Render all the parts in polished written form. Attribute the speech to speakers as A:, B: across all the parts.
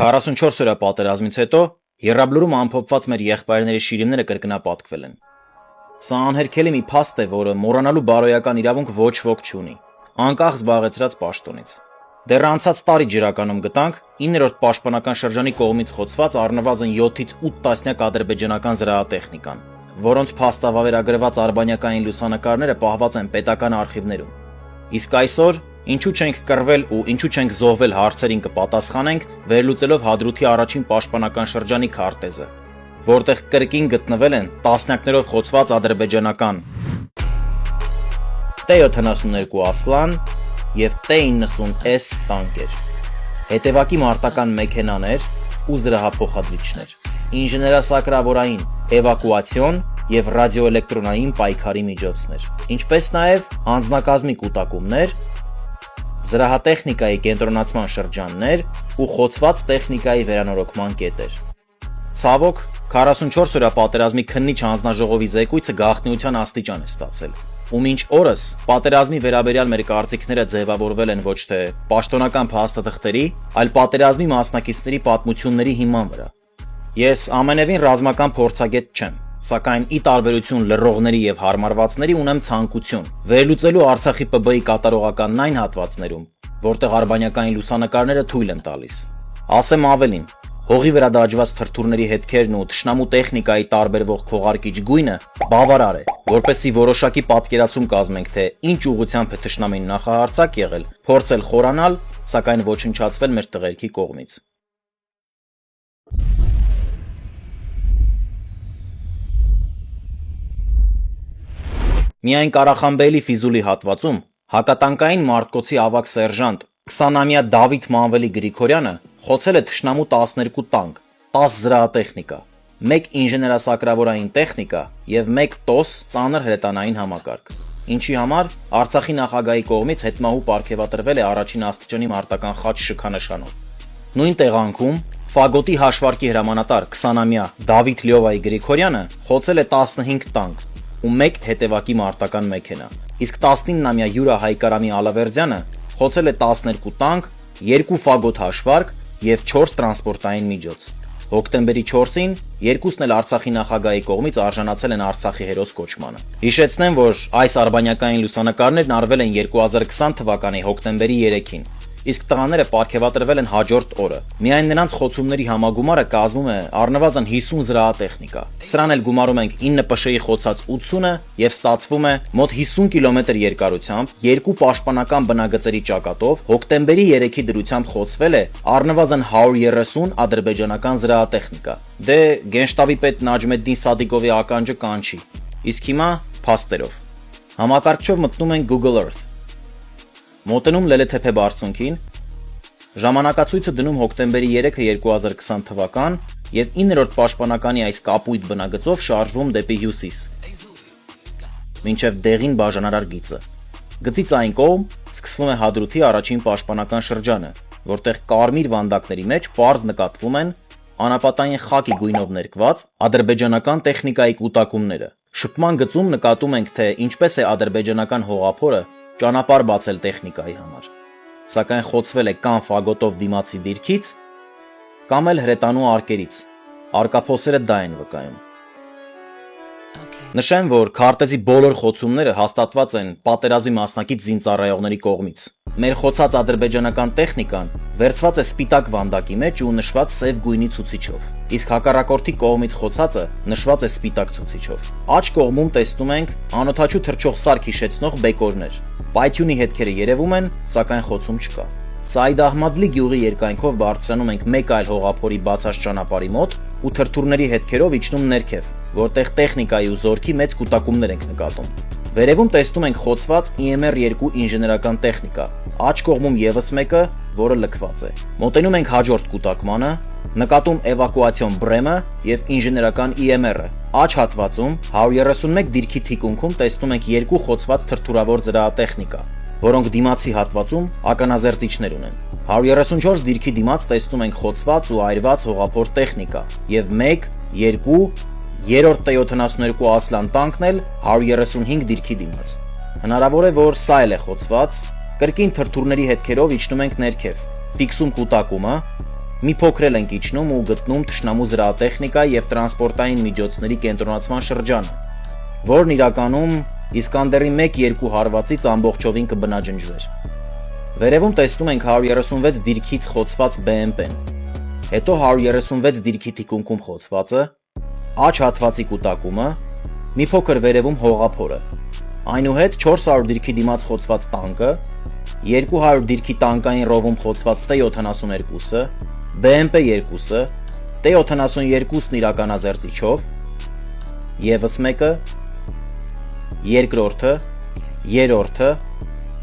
A: 44 օրյա պատերազմից հետո Եռաբլուրում ամփոփված մեր եղբայրների շիրիմները կրկնապատկվել են։ Սա անհերքելի մի փաստ է, որը մոռանալու բարոյական իրավունք ոչ ոք չունի, անկախ զբաղեցրած պաշտոնից։ Դեռ անցած տարի ջրականում գտանք 9-րդ պաշտպանական շրջանի կողմից խոցված առնվազն 7-ից 8 տասնյակ ադրբեջանական զրահատեխնիկան, որոնց փաստավավերագրված արբանյակային լուսանկարները պահված են պետական արխիվներում։ Իսկ այսօր ինչու չենք կռվել ու ինչու չենք զոհվել հարցերին կպատասխանենք, վերլուծելով Հադրութի առաջին պաշտպանական շրջանի քարտեզը, որտեղ կրկին գտնվել են տասնյակներով խոցված ադրբեջանական T-72 Ասլան և T-90S տանկեր, հետևակի մարտական մեքենաներ ու զրահափոխադրիչներ, ինժեներասակրավորային, էվակուացիոն և ռադիոէլեկտրոնային պայքարի միջոցներ, ինչպես նաև անձնակազմի կուտակումներ, զրահատեխնիկայի կենտրոնացման շրջաններ ու խոցված տեխնիկայի վերանորոգման կետեր։ Ցավոք, 44 օրյա պատերազմի քննիչ հանձնաժողովի զեկույցը գաղտնիության աստիճան է ստացել, ու մինչ օրս պատերազմի վերաբերյալ մեր կարծիքները ձևավորվել են ոչ թե պաշտոնական փաստաթղթերի, այլ պատերազմի մասնակիցների պատմությունների հիման վրա։ Ես ամենևին ռազմական փորձագետ չեմ, սակայն ի տարբերություն լռողների և հարմարվածների ունեմ ցանկություն վերլուծելու Արցախի ՊԲ-ի կատարողականն այն հատվածներում, որտեղ արբանյակային լուսանկարները թույլ են տալիս։ Ասեմ ավելին, հողի վրա դաջված թրթուրների հետքերն ու թշնամու տեխնիկայի տարբերվող քողարկիչ գույնը բավարար է, որպեսզի որոշակի պատկերացում կազմենք, թե ինչ ուղղությամբ է թշնամին նախահարձակ եղել, փորձել խորանալ, սակայն ոչնչացվել մեր տղերքի կողմից։ Միայն Ղարախանբեյլի Ֆիզուլի հատվածում հակատանկային մարտկոցի ավագ սերժանտ 20-ամյա Դավիթ Մանվելի Գրիգորյանը խոցել է թշնամու 12 տանկ, 10 զրահատեխնիկա, 1 ինժեներասակրավորային տեխնիկա և 1 TOS ծանր հրետանային համակարգ, ինչի համար Արցախի նախագահի կողմից հետմահու պարգևատրվել է առաջին աստիճանի մարտական խաչ շքանշանով։ Նույն տեղանքում Ֆագոտի հաշվարկի հրամանատար 20-ամյա Դավիթ Լյովայի Գրիգորյանը խոցել է 15 տանկ ու 1 հետևակի մարտական մեքենա, իսկ 19-ամյա Յուրա Հայկարամի Ալավերդյանը խոցել է 12 տանկ, 2 Ֆագոտ հաշվարկ և 4 տրանսպորտային միջոց։ Հոկտեմբերի 4-ին երկուսն էլ Արցախի նախագահի կողմից արժանացել են Արցախի հերոս կոչմանը։ Հիշեցնեմ, որ այս արբանյակային լուսանկարներն արվել են 2020 թվականի հոկտեմբերի 3-ին, իսկ տղաները պարգևատրվել են հաջորդ օրը։ Միայն նրանց խոցումների համագումարը կազմում է առնվազն 50 զրահատեխնիկա։ Սրան էլ գումարում ենք 9 ՊՇ-ի խոցած 80-ը և ստացվում է մոտ 50 կիլոմետր երկարությամբ, 2 պաշտպանական բնագծերի ճակատով հոկտեմբերի 3-ի դրությամբ խոցվել է առնվազն 130 ադրբեջանական զրահատեխնիկա։ Դե Գենշտաբի պետ Նաջմեդդին Սադիգովի ականջը կանչի։ Իսկ հիմա փաստերով։ Համակարգչով մտնում ենք Google Earth։ Մոտենում Լելեթեփե բարձունքին, ժամանակացույցը դնում հոկտեմբերի 3-ը 2020 թվական և 9-րդ պաշտպանականի այս կապույտ բնագծով շարժվում դեպի հյուսիս, մինչև դեղին բաժանարար գիծը։ Գծից այն կողմ սկսվում է Հադրութի առաջին պաշտպանական շրջանը, որտեղ կարմիր վանդակների մեջ պարզ նկատվում են անապատային խակի գույնով ներկված ադրբեջանական տեխնիկայի կուտակումները։ Շփման գծում նկատում ենք, թե ինչպես է ադրբեջանական հողափորը ճանապարհ բացել տեխնիկայի համար, սակայն խոցվել է կամ Ֆագոտով դիմացի դիրքից, կամ էլ հրետանու արկերից, արկափոսերը դա են վկայում։ Նշեմ, որ քարտեզի բոլոր խոցումները հաստատված են պատերազմի մասնակից զինծառայողների կողմից։ Մեր խոցած ադրբեջանական տեխնիկան վերցված է սպիտակ վանդակի մեջ ու նշված սև գույնի ցուցիչով, իսկ հակառակորդի կողմից խոցածը նշված է սպիտակ ցուցիչով։ Աջ կողմում տեսնում ենք անօդաչու թռչող սարք հիշեցնող բեկորներ։ Պայթյունի հետքերը երևում են, սակայն խոցում չկա։ Սայիդ Ահմադլի գյուղի երկայնքով բարձրանում ենք մեկ այլ հողափորի բացած ճանապարհի մոտ ու թրթուրների հետքերով իջնում ներքև, որտեղ տեխնիկայի ու զորքի մեծ կուտակումներ ենք նկատում։ Վերևում տեսնում ենք խոցված IMR-2 ինժեներական տեխնիկա, աջ կողմում ևս մեկը, որը լքված է։ Մոտենում ենք հաջորդ կուտակմանը, նկատում էվակուացիոն բրեմը և ինժեներական IMR-ը։ Աջ հատվածում 131 դիրքի թիկունքում տեսնում ենք 2 խոցված թրթուրավոր զրահատեխնիկա, որոնք դիմացի հատվածում ականազերծիչներ ունեն։ 134 դիրքի դիմաց տեսնում ենք խոցված ու այրված հողափոր տեխնիկա և 1, 2, 3-րդ T-72 Ասլան տանկն էլ 135 դիրքի դիմաց։ Հնարավոր է, որ սա էլ է խոցված, կրկին թրթուրների հետքերով իջնում ենք ներքև, ֆիքսում կուտակումը, Մի փոքր ենք իջնում ու գտնում թշնամու զրահատեխնիկա եւ տրանսպորտային միջոցների կենտրոնացման շրջանը, որն իրականում Իսկանդերի 1-2 հարվածից ամբողջովին կբնաջնջվեր։ Վերևում տեսնում ենք 136 դիրքից խոցված BMP-ն, հետո 136 դիրքի թիկունքում խոցվածը, աջ հատվածի կուտակումը, մի փոքր վերևում հողափորը, այնուհետ 400 դիրքի դիմաց խոցված տանկը, 200 դիրքի տանկային ռովում խոցված T-72-ը, BMP-2-ը, T-72-ն իրականազերծիչով, եւս մեկը, երկրորդը, երրորդը,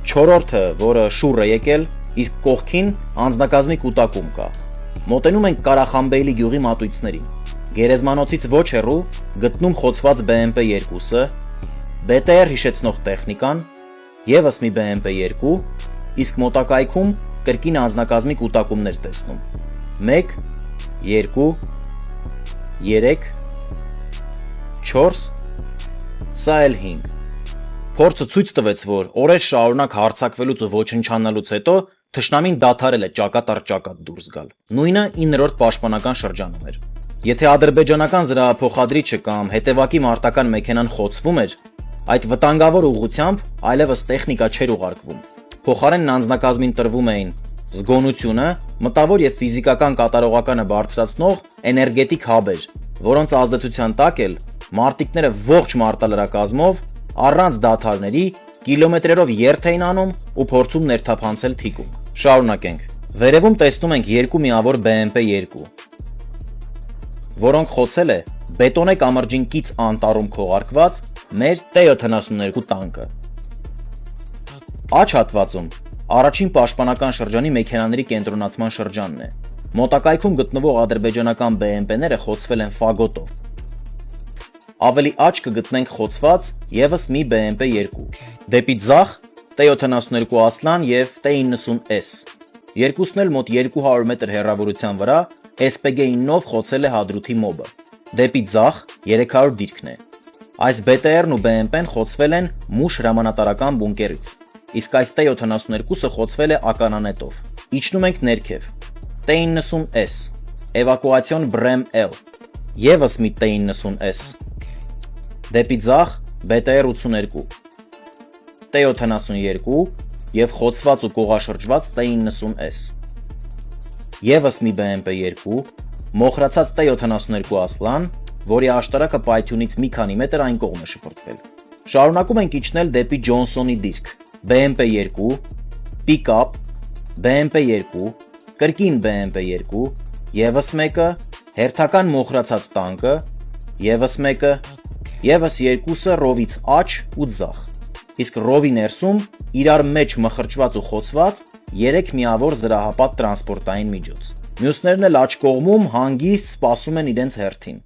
A: չորրորդը, որը շուռ է եկել, իսկ կողքին անձնակազմի կուտակում կա։ Մոտենում ենք Կարախանբեյլի գյուղի մատույցներին։ Գերեզմանոցից ոչ հեռու գտնում խոցված BMP-2-ը, BTR հիշեցնող տեխնիկան, եւս մի BMP-2, իսկ մոտակայքում կրկին անձնակազմի կուտակումներ տեսնում։ 1, 2, 3, 4, սա էլ 5։ Փորձը ցույց տվեց, որ օրեր շարունակ հարձակվելուց ու ոչնչանալուց հետո թշնամին դադարել է ճակատ առ ճակատ դուրս գալ։ Նույնը 9-րդ պաշտպանական շրջանում էր։ Եթե ադրբեջանական զրահափոխադրիչը կամ հետևակի մարտական մեքենան խոցվում էր, այդ վտանգավոր ուղղությամբ այլևս տեխնիկա չէր ուղարկվում։ Փոխարենն անձնակազմին տրվում էին զգոնությունը, մտավոր եւ ֆիզիկական կատարողականը բարձրացնող էներգետիկ հաբեր, որոնց ազդեցության տակ էլ մարտիկները ողջ մարտալրակազմով առանց դադարների կիլոմետրերով երթ էին անում ու փորձում ներթափանցել թիկունք։ Շարունակենք։ Վերևում տեսնում ենք երկու միավոր BMP-2, որոնք խոցել է բետոնե կամրջին կից անտառում քողարկված մեր T-72 տանկը։ Աջ հատվածում առաջին պաշտպանական շրջանի մեքենաների կենտրոնացման շրջանն է։ Մոտակայքում գտնվող ադրբեջանական BMP-ները խոցվել են ֆագոտով։ Ավելի աջ կգտնենք խոցված եւս մի BMP-2։ Դեպի ձախ T-72 Ասլան եւ T-90S։ Երկուսն էլ մոտ 200 մետր հեռավորության վրա SPG-9-ով խոցել է Հադրութի մոբը։ Դեպի ձախ 300 դիրքն է։ Այս BTR-ն ու BMP-ն խոցվել են Մուշ հրամանատարական բունկերից, իսկ այս T-72-ը խոցվել է ականանետով։ Իջնում ենք ներքև։ T-90S, Էվակուացիոն Brem L, եւս մի T-90S։ Դեպի ձախ BTR-82, T-72 եւ խոցված ու կողաշրջված T-90S։ Եվս մի BMP-2, մոխրացած T-72 Ասլան, որի աշտարակը պայթյունից մի քանի մետր այն կողմ է շպրտվել։ Շարունակում ենք իջնել դեպի Ջոնսոնի դիրք, BMP-2, Pick-up, BMP-2, կրկին BMP-2, եվս մեկը, հերթական մոխրացած տանկը, եվս մեկը, եվս երկուսը ռովից աջ ու ձախ, իսկ ռովի ներսում իրար մեջ մխրճված ու խոցված 3 միավոր զրահապատ տրանսպորտային միջոց։ Մյուսներն էլ աջ կողմում հանգիստ սպասում են իրենց հերթին։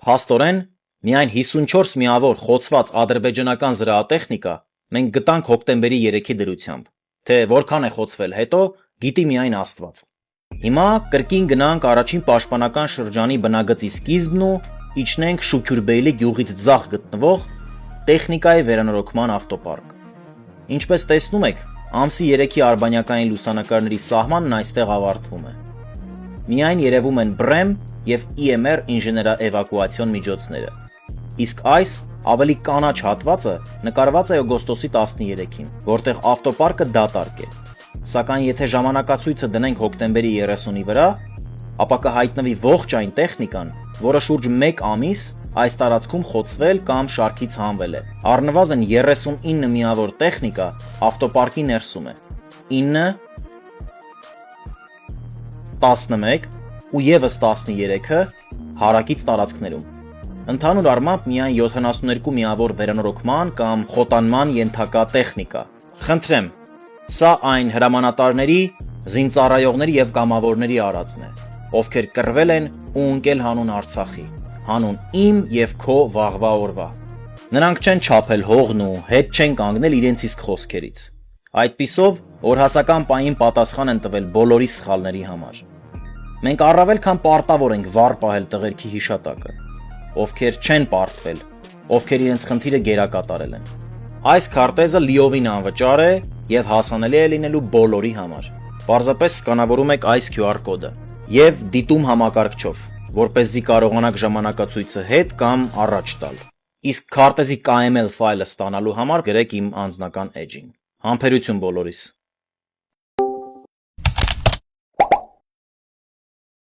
A: Փաստորեն, միայն 54 միավոր խոցված ադրբեջանական զրահատեխնիկա մենք գտանք հոկտեմբերի 3-ի դրությամբ, թե որքան է խոցվել հետո, գիտի միայն Աստված։ Հիմա կրկին գնանք առաջին պաշտպանական շրջանի բնագծի սկիզբն ու իջնենք Շուքյուրբեյլի գյուղից ձախ գտնվող տեխնիկայի վերանորոգման ավտոպարկ։ Ինչպես տեսնում եք, ամսի 3-ի արբանյակային լուսանկարների սահմանն այստեղ ավարտվում է։ Միայն երևում են Brem եւ EMR ինժեներաէվակուացիոն միջոցները, իսկ այս ավելի կանաչ հատվածը նկարված է օգոստոսի 13-ին, որտեղ ավտոպարկը դատարկ է։ Սակայն եթե ժամանակացույցը դնենք հոկտեմբերի 30-ի վրա, ապա կհայտնվի ողջ այն տեխնիկան, որը շուրջ 1 ամիս այս տարածքում խոցվել կամ շարքից հանվել է։ Առնվազն 39 միավոր տեխնիկա ավտոպարկի ներսում է։ 9, 11 ու եւս 13-ը հարակից տարածքներում։ Ընդհանուր առմամբ միայն 72 միավոր վերանորոգման կամ խոտանման ենթակա տեխնիկա։ Խնդրեմ, սա այն հրամանատարների, զինծառայողների եւ կամավորների արածն է, ովքեր կռվել են ու ընկել հանուն Արցախի, հանուն իմ եւ քո վաղվա օրվա։ Նրանք չեն չափել հողն ու հետ չեն կանգնել իրենց իսկ խոսքերից։ Այդպիսով օրհասական պահին պատասխան են տվել բոլորի սխալների համար։ Մենք առավել քան պարտավոր ենք վառ պահել տղերքի հիշատակը, ովքեր չեն պարտվել, ովքեր իրենց խնդիրը գերակատարել են։ Այս քարտեզը լիովին անվճար է եւ հասանելի է լինելու բոլորի համար։ Պարզապես սկանավորում եք այս QR կոդը։ եւ դիտում համակարգչով, որպեսզի կարողանաք ժամանակացույցը հետ կամ առաջ տալ։ Իսկ քարտեզի KML ֆայլը ստանալու համար գրեք իմ անձնական էջին։ Համբերություն բոլորիս։